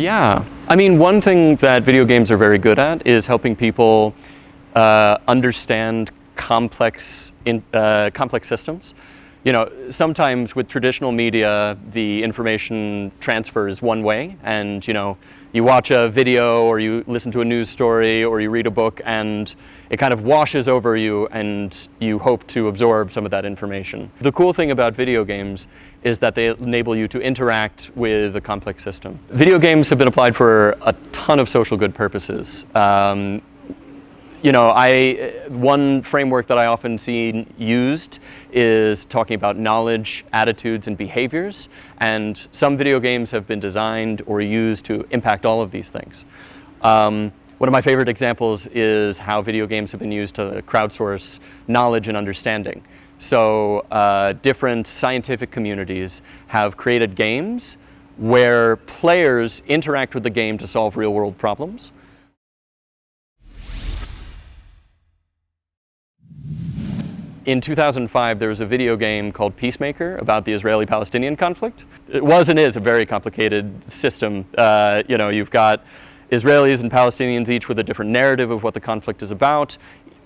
Yeah, I mean, one thing that video games are very good at is helping people understand complex systems. You know, sometimes with traditional media, the information transfer is one way, and you know, you watch a video or you listen to a news story or you read a book and it kind of washes over you and you hope to absorb some of that information. The cool thing about video games is that they enable you to interact with a complex system. Video games have been applied for a ton of social good purposes. You know, one framework that I often see used is talking about knowledge, attitudes, and behaviors. And some video games have been designed or used to impact all of these things. One of my favorite examples is how video games have been used to crowdsource knowledge and understanding. So different scientific communities have created games where players interact with the game to solve real-world problems. In 2005, there was a video game called Peacemaker about the Israeli-Palestinian conflict. It was and is a very complicated system. You know, you've got Israelis and Palestinians each with a different narrative of what the conflict is about.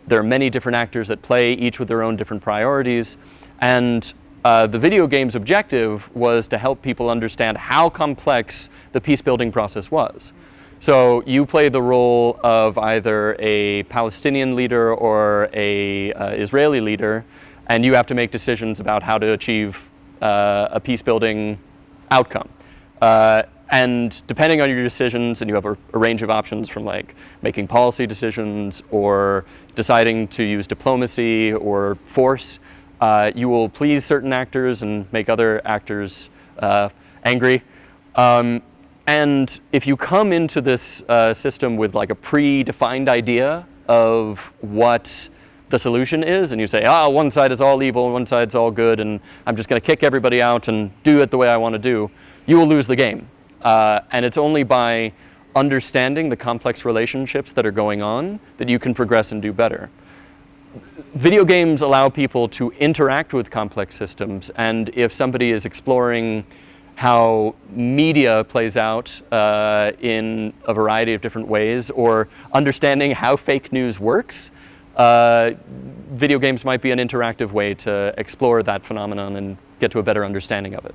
There are many different actors at play, each with their own different priorities. And the video game's objective was to help people understand how complex the peace-building process was. So you play the role of either a Palestinian leader or a Israeli leader, and you have to make decisions about how to achieve a peace-building outcome. And depending on your decisions, and you have a range of options from like making policy decisions or deciding to use diplomacy or force, you will please certain actors and make other actors angry. And if you come into this system with like a predefined idea of what the solution is, and you say, oh, one side is all evil, one side's all good, and I'm just going to kick everybody out and do it the way I want to do, you will lose the game. And it's only by understanding the complex relationships that are going on that you can progress and do better. Video games allow people to interact with complex systems, and if somebody is exploring how media plays out in a variety of different ways, or understanding how fake news works, video games might be an interactive way to explore that phenomenon and get to a better understanding of it.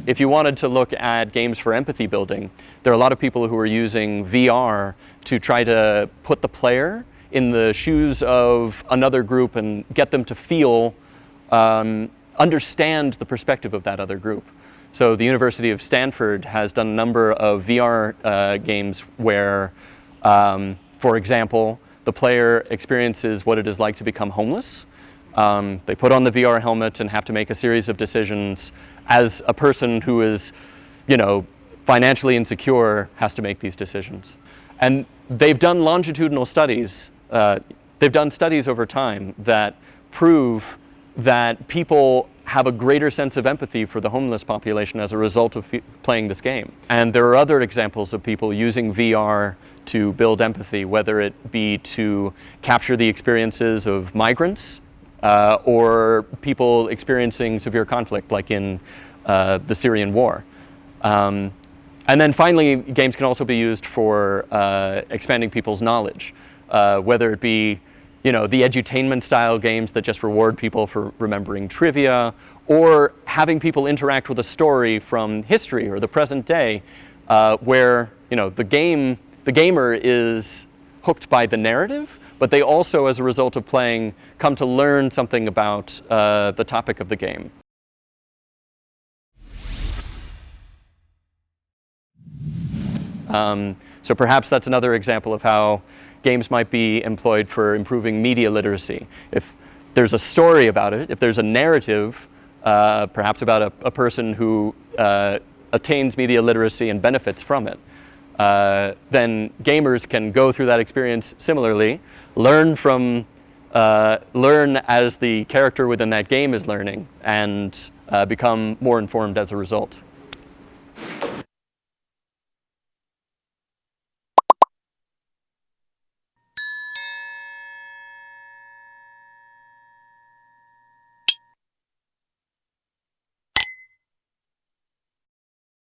If you wanted to look at games for empathy building, there are a lot of people who are using VR to try to put the player in the shoes of another group and get them to feel, understand the perspective of that other group. So the University of Stanford has done a number of VR games where, for example, the player experiences what it is like to become homeless. They put on the VR helmet and have to make a series of decisions as a person who is, you know, financially insecure has to make these decisions. And they've done longitudinal studies. They've done studies over time that prove that people have a greater sense of empathy for the homeless population as a result of playing this game. And there are other examples of people using VR to build empathy, whether it be to capture the experiences of migrants or people experiencing severe conflict, like in the Syrian war. And then finally, games can also be used for expanding people's knowledge. Whether it be, you know, the edutainment style games that just reward people for remembering trivia, or having people interact with a story from history or the present day, where, you know, the gamer is hooked by the narrative, but they also, as a result of playing, come to learn something about the topic of the game. So perhaps that's another example of how games might be employed for improving media literacy. If there's a story about it, if there's a narrative, perhaps about a person who attains media literacy and benefits from it, then gamers can go through that experience similarly, learn as the character within that game is learning, and become more informed as a result.